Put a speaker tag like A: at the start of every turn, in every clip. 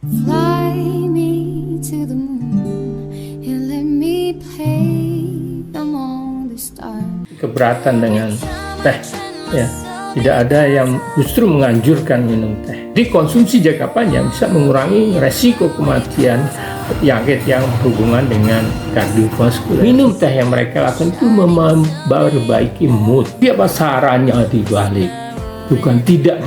A: Fly me to the moon and let me play among the stars.
B: Keberatan dengan teh, ya. Tidak ada yang justru menganjurkan minum teh. Di konsumsi jangka panjang bisa mengurangi resiko kematian penyakit yang berhubungan dengan kardiovaskuler. Minum teh yang mereka lakukan itu memperbaiki mood. Apa sarannya dibalik? Bukan tidak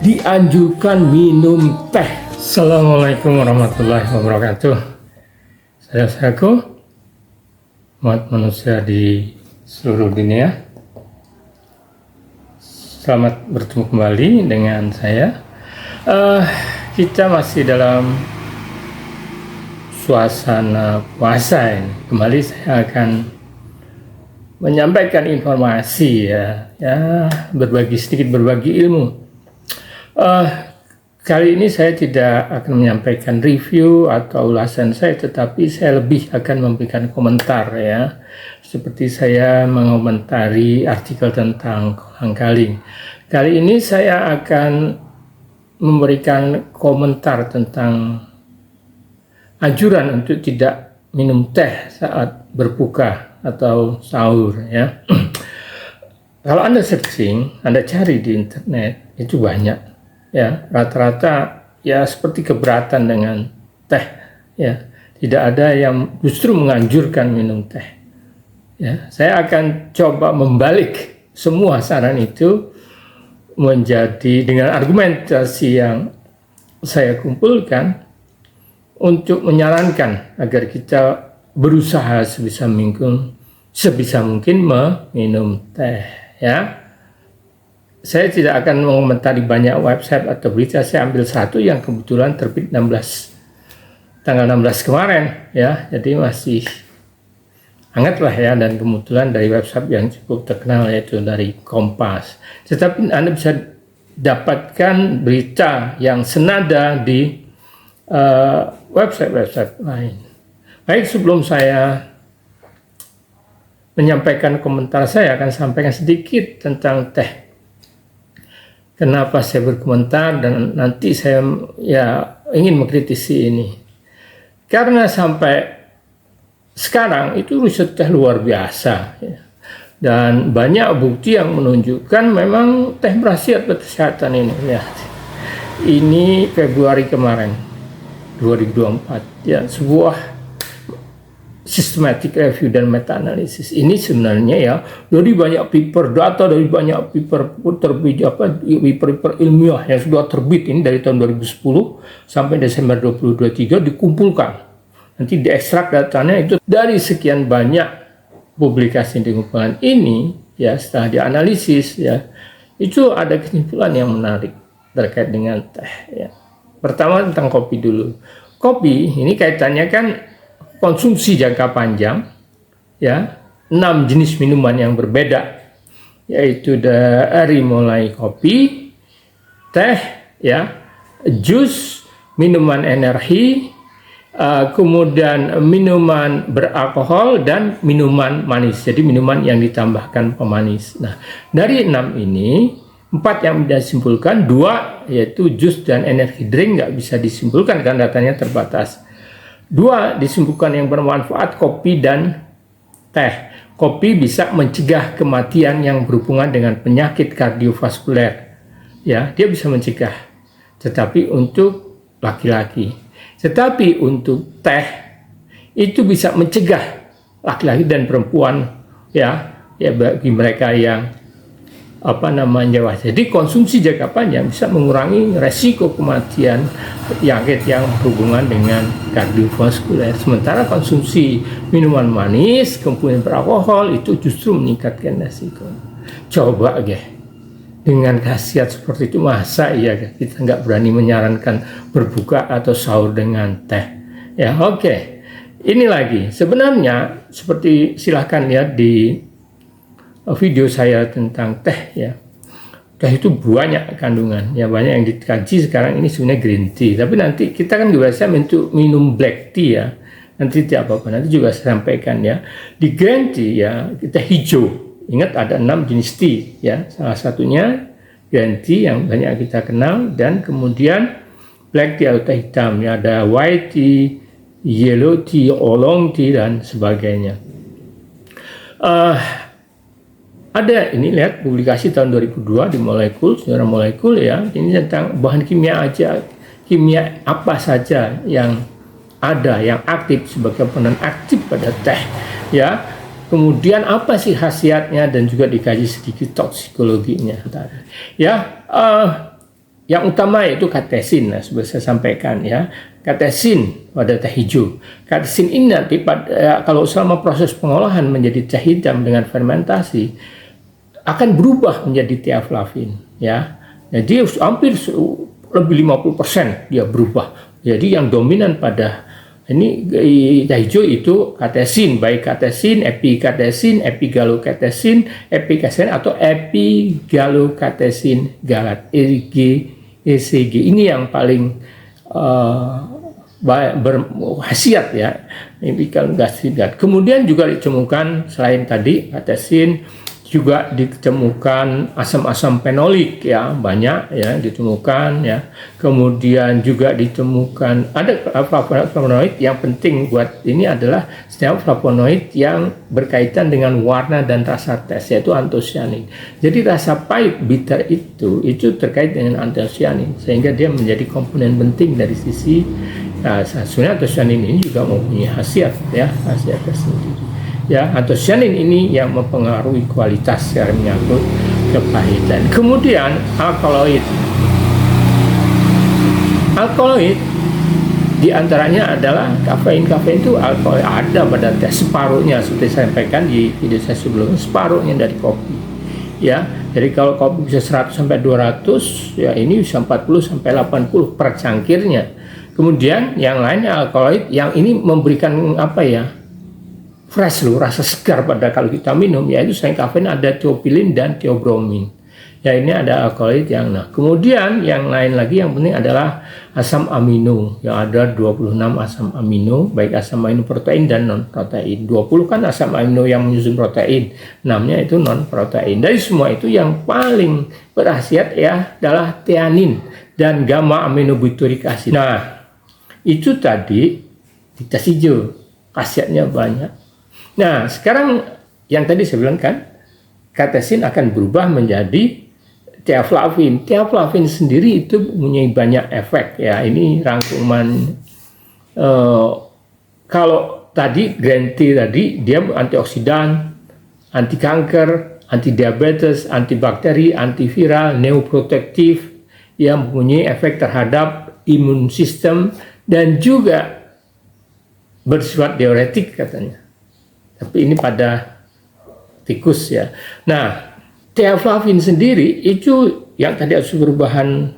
B: dianjurkan minum teh. Assalamualaikum warahmatullahi wabarakatuh. Saudaraku, umat manusia di seluruh dunia, selamat bertemu kembali dengan saya. Kita masih dalam suasana puasa ini. Kembali saya akan menyampaikan informasi, berbagi ilmu. Kali ini saya tidak akan menyampaikan review atau ulasan saya, tetapi saya lebih akan memberikan komentar, ya. Seperti saya mengomentari artikel tentang kolang-kaling. Kali ini saya akan memberikan komentar tentang anjuran untuk tidak minum teh saat berbuka atau sahur, ya. Kalau Anda searching, Anda cari di internet, itu banyak. Ya, rata-rata ya seperti keberatan dengan teh, ya. Tidak ada yang justru menganjurkan minum teh. Ya, saya akan coba membalik semua saran itu menjadi dengan argumentasi yang saya kumpulkan untuk menyarankan agar kita berusaha sebisa mungkin meminum teh, ya. Saya tidak akan mengomentari banyak website atau berita. Saya ambil satu yang kebetulan terbit tanggal 16 kemarin, ya. Jadi masih hangat lah, ya, dan kebetulan dari website yang cukup terkenal, yaitu dari Kompas. Tetapi Anda bisa dapatkan berita yang senada di website lain. Baik, sebelum saya menyampaikan komentar, saya akan sampaikan sedikit tentang teh. Kenapa saya berkomentar dan nanti saya ingin mengkritisi ini. Karena sampai sekarang itu riset teh luar biasa, ya. Dan banyak bukti yang menunjukkan memang teh berkhasiat buat kesehatan ini. Ya. Ini Februari kemarin 2024, ya, sebuah systematic review dan meta-analisis ini sebenarnya, ya, dari banyak paper data, dari banyak paper terbit, paper ilmiah yang sudah terbit ini dari tahun 2010 sampai Desember 2023 dikumpulkan. Nanti diekstrak datanya itu dari sekian banyak publikasi di kumpulan ini, ya. Setelah dianalisis, ya, itu ada kesimpulan yang menarik terkait dengan teh, ya. Pertama tentang kopi dulu. Kopi ini kaitannya kan konsumsi jangka panjang, ya, 6 jenis minuman yang berbeda, yaitu dari mulai kopi, teh, ya, jus, minuman energi, kemudian minuman beralkohol dan minuman manis. Jadi minuman yang ditambahkan pemanis. Nah, dari 6 ini 4 yang disimpulkan, 2 yaitu jus dan energi drink nggak bisa disimpulkan karena datanya terbatas. 2 disimpulkan yang bermanfaat, kopi dan teh. Kopi bisa mencegah kematian yang berhubungan dengan penyakit kardiovaskuler, ya, dia bisa mencegah. Tetapi untuk laki-laki. Tetapi untuk teh itu bisa mencegah laki-laki dan perempuan, ya bagi mereka yang Jadi konsumsi jangka panjang bisa mengurangi resiko kematian penyakit yang berhubungan dengan kardiovaskuler. Sementara konsumsi minuman manis, kemudian beralkohol itu justru meningkatkan resiko. Coba dengan khasiat seperti itu, masa iya kita nggak berani menyarankan berbuka atau sahur dengan teh? Ya, oke. Ini lagi, sebenarnya seperti silahkan lihat di video saya tentang teh, ya. Teh itu banyak kandungan, ya, banyak yang dikaji sekarang ini sebenarnya green tea. Tapi nanti kita kan biasa minum black tea, ya. Nanti tidak apa-apa, nanti juga saya sampaikan, ya. Di green tea, ya, teh hijau. Ingat ada 6 jenis tea, ya. Salah satunya green tea yang banyak kita kenal, dan kemudian black tea atau teh hitam, ya ada white tea, yellow tea, oolong tea dan sebagainya. Ada ini lihat publikasi tahun 2002 di Molekul, sejarah molekul ya, ini tentang bahan kimia aja, kimia apa saja yang ada yang aktif sebagai komponen aktif pada teh ya. Kemudian apa sih khasiatnya dan juga dikaji sedikit toksikologinya tadi. Ya, yang utama yaitu katesin, nah, sudah saya sampaikan ya. Katesin pada teh hijau. Katesin ini nanti kalau selama proses pengolahan menjadi teh hitam dengan fermentasi akan berubah menjadi teaflavin ya. Jadi hampir lebih 50% dia berubah. Jadi yang dominan pada ini teh hijau itu katesin, baik katesin, epikatesin, epigalokatesin, epikatesin atau epigalokatesin galat ECG. Ini yang paling berkhasiat ya, epigalokatesin. Kemudian juga ditemukan selain tadi katesin juga ditemukan asam-asam fenolik ya, banyak ya ditemukan ya. Kemudian juga ditemukan ada flavonoid yang penting buat ini adalah setiap flavonoid yang berkaitan dengan warna dan rasa teh, yaitu antosianin. Jadi rasa pahit bitter itu terkait dengan antosianin sehingga dia menjadi komponen penting dari sisi sebenarnya antosianin ini juga mempunyai khasiat ya, khasiat tersendiri. Ya, antosianin ini yang mempengaruhi kualitas secara menyangkut kepahitan. Kemudian alkaloid diantaranya adalah kafein. Kafein itu alkaloid ada pada teh separuhnya, seperti saya sampaikan di video saya sebelumnya, separuhnya dari kopi. Ya, jadi kalau kopi bisa 100 sampai 200, ya ini bisa 40 sampai 80 per cangkirnya. Kemudian yang lainnya alkaloid yang ini memberikan apa ya? Fresh loh, rasa segar pada kalau kita minum, yaitu selain kafein ada tiopilin dan tiobromin. Ya ini ada alkaloid yang kemudian yang lain lagi yang penting adalah asam amino. Yang ada 26 asam amino, baik asam amino protein dan non protein. 20 kan asam amino yang menyusun protein, 6-nya itu non protein. Dari semua itu yang paling berkhasiat ya adalah theanin dan gamma aminobutyric acid. Nah, itu tadi di tes hijau khasiatnya banyak. Nah, sekarang yang tadi saya bilang kan, katesin akan berubah menjadi teaflavin. Teaflavin sendiri itu mempunyai banyak efek ya. Ini rangkuman kalau tadi green tea tadi dia antioksidan, anti kanker, anti diabetes, antibakteri, antiviral, neuroprotektif yang mempunyai efek terhadap imun sistem dan juga bersifat diuretik katanya. Tapi ini pada tikus ya. Nah, teaflavin sendiri itu yang tadi ada perubahan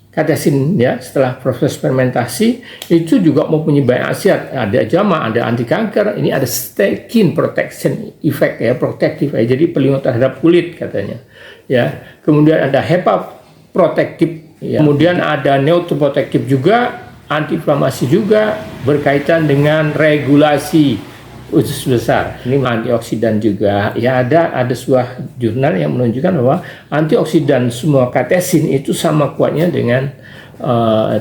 B: katesin ya setelah proses fermentasi itu juga mempunyai banyak khasiat. Ada jama, ada anti kanker, ini ada skin protection effect ya, protektif ya. Jadi perlindungan terhadap kulit katanya. Ya. Kemudian ada HEPA protektif ya. Kemudian ada neuroprotektif juga, antiinflamasi juga, berkaitan dengan regulasi usus besar. Ini antioksidan juga. Ya ada sebuah jurnal yang menunjukkan bahwa antioksidan semua katesin itu sama kuatnya dengan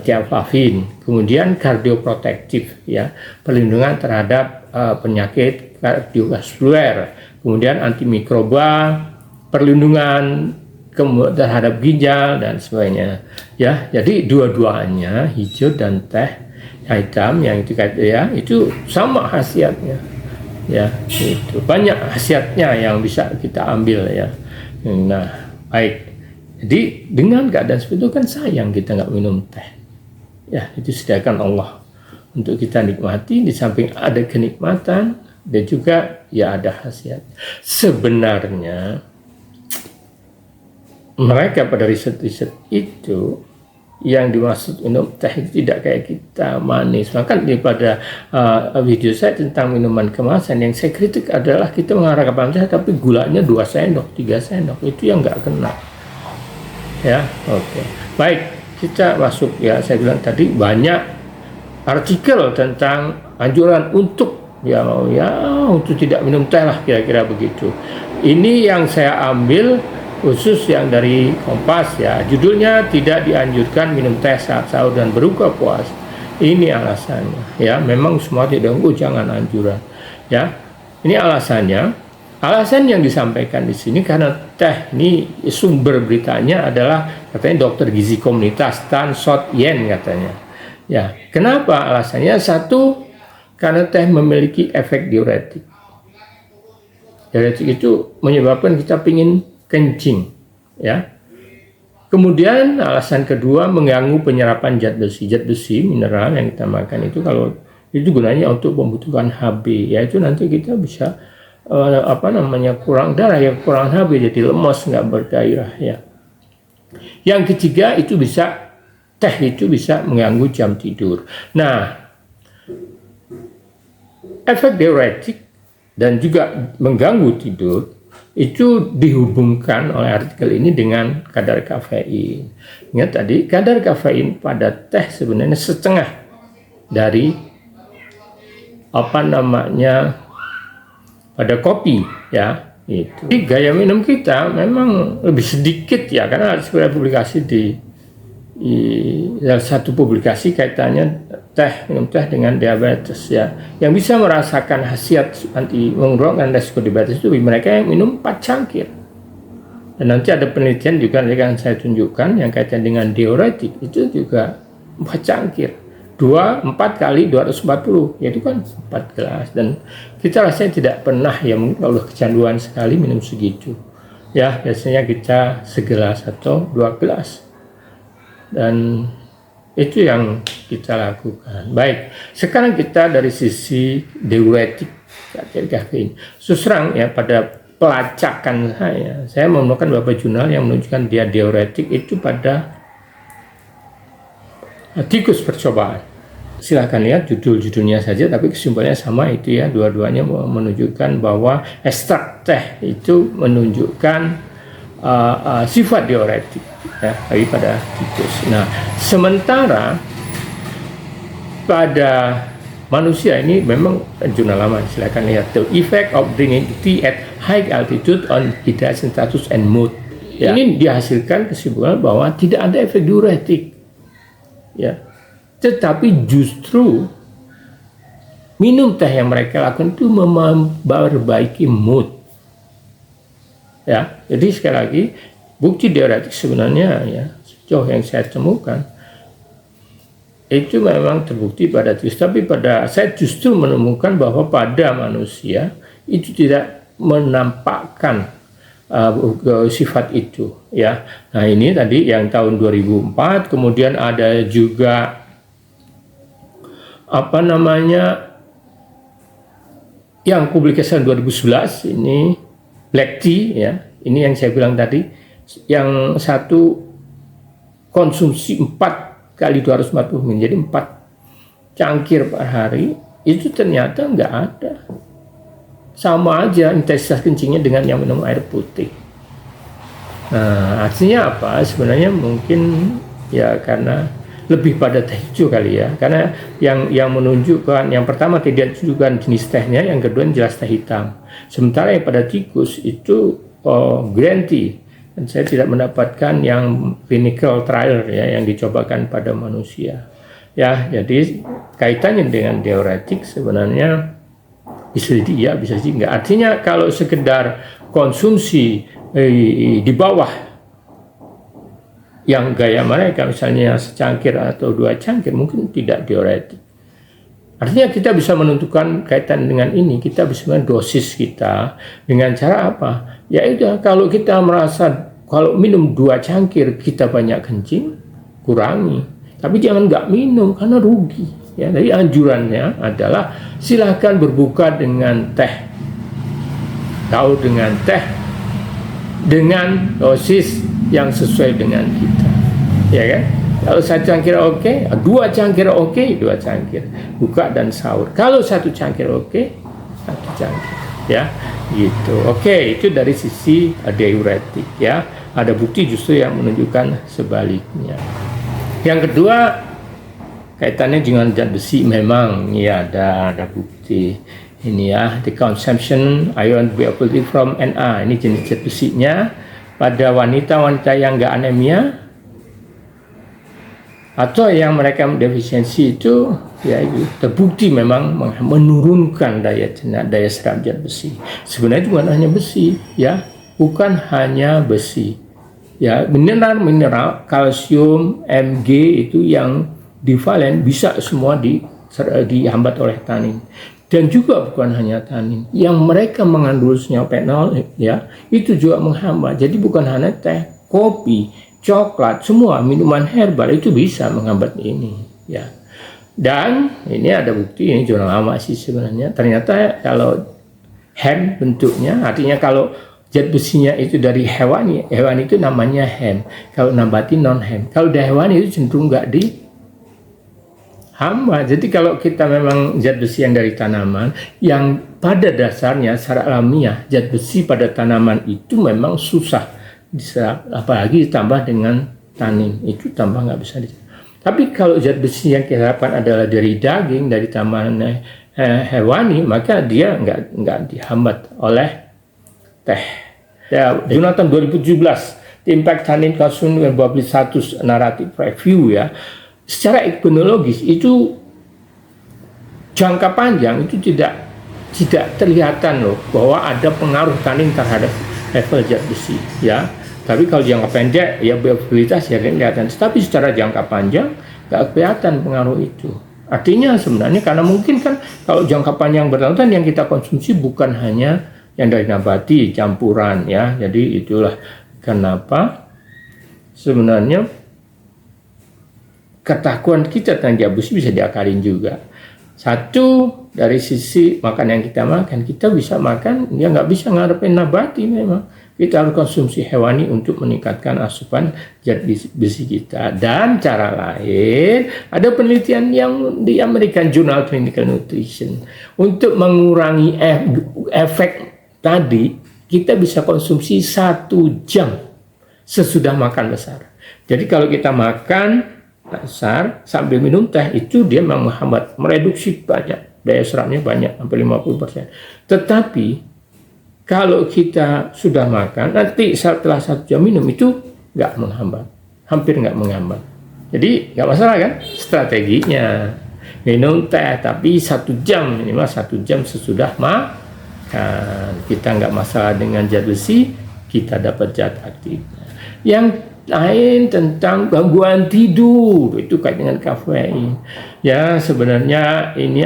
B: teaflavin. Kemudian kardioprotektif ya, perlindungan terhadap penyakit kardiovaskuler. Kemudian antimikroba, perlindungan terhadap ginjal dan sebagainya. Ya, jadi dua-duanya hijau dan teh hitam yang itu sama khasiatnya. Ya, itu banyak khasiatnya yang bisa kita ambil ya. Nah, baik. Jadi dengan keadaan seperti itu kan sayang kita nggak minum teh. Ya, itu sediakan Allah untuk kita nikmati. Di samping ada kenikmatan dan juga ya ada khasiat. Sebenarnya mereka pada riset-riset itu yang dimaksud minum teh itu tidak kayak kita manis. Maka daripada video saya tentang minuman kemasan yang saya kritik adalah kita mengarah ke teh tapi gulanya 2 sendok, 3 sendok itu yang nggak kena. Ya, oke. Baik, kita masuk ya. Saya bilang tadi banyak artikel tentang anjuran untuk untuk tidak minum teh lah kira-kira begitu. Ini yang saya ambil khusus yang dari Kompas ya, judulnya tidak dianjurkan minum teh saat sahur dan berbuka puasa. Ini alasannya ya, memang semua tidak jangan anjuran ya. Ini alasannya. Alasan yang disampaikan di sini karena teh ini sumber beritanya adalah katanya dokter gizi komunitas Tan Sot Yen katanya. Ya, kenapa alasannya? Satu, karena teh memiliki efek diuretik. Diuretik itu menyebabkan kita pingin kencing, ya. Kemudian alasan kedua mengganggu penyerapan zat besi. Zat besi mineral yang kita makan itu kalau itu gunanya untuk membutuhkan HB, yaitu nanti kita bisa kurang darah ya, kurang HB jadi lemas, nggak bergairah ya. Yang ketiga itu teh itu bisa mengganggu jam tidur. Nah, efek diuretik dan juga mengganggu tidur itu dihubungkan oleh artikel ini dengan kadar kafein. Ingat tadi, kadar kafein pada teh sebenarnya setengah dari pada kopi ya. Itu. Jadi gaya minum kita memang lebih sedikit ya, karena ada sebuah publikasi di satu publikasi kaitannya minum teh dengan diabetes ya, yang bisa merasakan khasiat anti menurunkan resiko diabetes itu mereka yang minum 4 cangkir. Dan nanti ada penelitian juga yang akan saya tunjukkan yang kaitan dengan diuretik itu juga 4 cangkir, 4 kali 240, yaitu kan 4 gelas. Dan kita rasanya tidak pernah ya, kalau kecanduan sekali minum segitu ya, biasanya kita segelas atau 2 gelas. Dan itu yang kita lakukan. Baik, sekarang kita dari sisi diuretik kafein. Terang ya, pada pelacakan saya menemukan beberapa jurnal yang menunjukkan dia diuretik itu pada tikus percobaan. Silahkan lihat judul-judulnya saja, tapi kesimpulannya sama itu ya, dua-duanya menunjukkan bahwa ekstrak teh itu menunjukkan sifat diuretik ya, bagi pada tikus. Nah, sementara pada manusia ini memang jurnal lama, silakan lihat, the effect of drinking tea at high altitude on hydration status and mood. Ya. Ini dihasilkan kesimpulan bahwa tidak ada efek diuretik ya, tetapi justru minum teh yang mereka lakukan itu memperbaiki mood. Ya, jadi sekali lagi bukti diuretik sebenarnya ya, sejauh yang saya temukan itu memang terbukti pada tikus, tapi saya justru menemukan bahwa pada manusia itu tidak menampakkan sifat itu ya. Nah, ini tadi yang tahun 2004, kemudian ada juga yang publikasi 2011 ini Black tea ya, ini yang saya bilang tadi, yang satu konsumsi 4 kali 240 menjadi 4 cangkir per hari, itu ternyata nggak ada, sama aja intensitas kencingnya dengan yang minum air putih. Nah, artinya apa? Sebenarnya mungkin ya karena lebih pada teh hijau kali ya, karena yang menunjukkan yang pertama tidak menunjukkan jenis tehnya, yang kedua jelas teh hitam. Sementara yang pada tikus itu green tea, dan saya tidak mendapatkan yang clinical trial ya, yang dicobakan pada manusia ya. Jadi kaitannya dengan diuretik sebenarnya bisa jadi ya, bisa jadi enggak. Artinya kalau sekedar konsumsi di bawah yang gaya mereka, misalnya secangkir atau 2 cangkir, mungkin tidak diuretik. Artinya kita bisa menentukan kaitan dengan ini, kita bisa dosis kita dengan cara apa? Ya udah, kalau kita merasa kalau minum 2 cangkir kita banyak kencing, kurangi. Tapi jangan nggak minum karena rugi. Ya, jadi anjurannya adalah silahkan berbuka dengan teh, sahur dengan teh, dengan dosis yang sesuai dengan kita, ya kan? Kalau 1 cangkir oke, 2 cangkir oke, 2 cangkir buka dan sahur. Kalau 1 cangkir oke, 1 cangkir, ya, gitu. Oke, itu dari sisi diuretik, ya. Ada bukti justru yang menunjukkan sebaliknya. Yang kedua, kaitannya dengan zat besi, memang ya ada bukti ini ya, the consumption iron be from Na, ini jenis zat besinya pada wanita-wanita yang nggak anemia atau yang mereka defisiensi itu, ya itu terbukti memang menurunkan daya serap zat besi. Sebenarnya itu bukan hanya besi, ya, bukan hanya besi, ya, mineral, kalsium, Mg itu yang divalen bisa semua dihambat oleh tanin. Dan juga bukan hanya tanin, yang mereka mengandung senyawa ya, itu juga menghambat. Jadi bukan hanya teh, kopi, coklat, semua minuman herbal itu bisa menghambat ini, ya. Dan ini ada bukti, ini sudah lama sih sebenarnya. Ternyata kalau hemp bentuknya, artinya kalau zat besinya itu dari hewani itu namanya hemp. Kalau nabati non hemp. Kalau dari hewani itu cenderung nggak di hamba. Jadi kalau kita memang zat besi yang dari tanaman, yang pada dasarnya secara alamiah zat besi pada tanaman itu memang susah diserap, apalagi ditambah dengan tanin, itu tambah nggak bisa diserap. Tapi kalau zat besi yang kita harapkan adalah dari daging, dari tanaman hewani, maka dia nggak dihambat oleh teh. Ya, Jonathan 2017, Impact Tannin Consumption Published Narrative Review, ya. Secara epidemiologis itu jangka panjang itu tidak terlihatan loh bahwa ada pengaruh tanin terhadap level zat besi, ya. Tapi kalau jangka pendek ya probabilitas ya kelihatan. Tapi secara jangka panjang nggak kelihatan pengaruh itu. Artinya sebenarnya karena mungkin kan kalau jangka panjang bertahun-tahun yang kita konsumsi bukan hanya yang dari nabati, campuran, ya. Jadi itulah kenapa sebenarnya ketakuan kita tentang zat besi bisa diakalin juga. Satu, dari sisi makan yang kita makan, kita bisa makan, ya nggak bisa ngarepin nabati memang. Kita harus konsumsi hewani untuk meningkatkan asupan zat besi kita. Dan cara lain, ada penelitian yang di American Journal Clinical Nutrition. Untuk mengurangi efek tadi, kita bisa konsumsi 1 jam sesudah makan besar. Jadi kalau kita makan besar sambil minum teh, itu dia memang menghambat, mereduksi banyak, daya serapnya banyak, sampai 50%. Tetapi kalau kita sudah makan, nanti setelah 1 jam minum itu nggak menghambat, hampir nggak menghambat. Jadi nggak masalah kan strateginya, minum teh tapi 1 jam, minimal 1 jam sesudah makan. Kita nggak masalah dengan zat besi, kita dapat zat aktif. Yang lain tentang gangguan tidur, itu kait dengan kafein, ya. Sebenarnya ini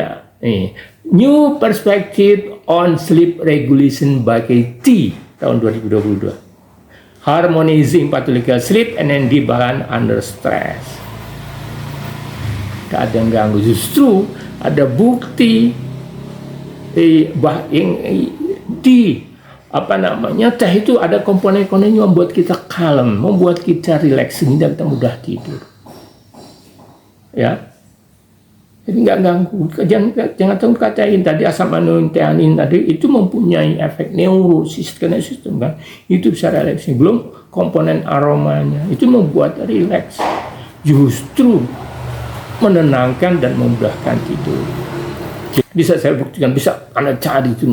B: New Perspective on Sleep Regulation by KT tahun 2022, Harmonizing Pathological Sleep and ND Balance Under Stress. Gak ada yang ganggu, justru ada bukti teh itu ada komponen-komponen yang membuat kita kalem, membuat kita rileks sehingga kita mudah tidur, ya. Jadi nggak ganggu. Jangan tahu katain tadi asam aminoteanin tadi itu mempunyai efek sistem kan, itu bisa rileks. Belum komponen aromanya itu membuat rileks, justru menenangkan dan memudahkan tidur. Bisa saya buktikan, bisa Anda cari itu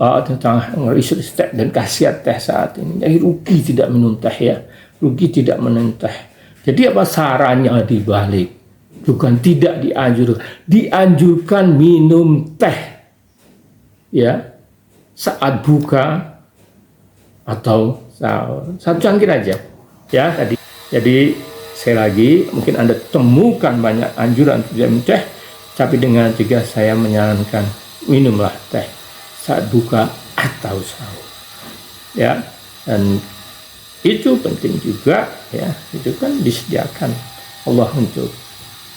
B: tentang riset dan khasiat teh saat ini. Jadi rugi tidak minum teh, ya, rugi tidak minum teh. Jadi apa sarannya dibalik? Bukan tidak dianjurkan minum teh, ya, saat buka atau sahur. 1 cangkir aja, ya. Jadi sekali lagi mungkin Anda temukan banyak anjuran untuk minum teh, tapi dengan juga saya menyarankan minumlah teh saat buka atau sahur, ya. Dan itu penting juga, ya, itu kan disediakan Allah untuk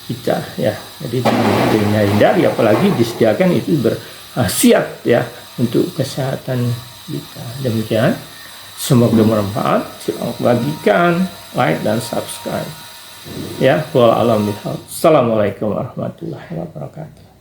B: kita, ya. Jadi jangan hindari, apalagi disediakan itu berkhasiat, ya, untuk kesehatan kita. Demikian, semoga bermanfaat. Silakan bagikan, like dan subscribe, ya. Assalamualaikum warahmatullahi wabarakatuh.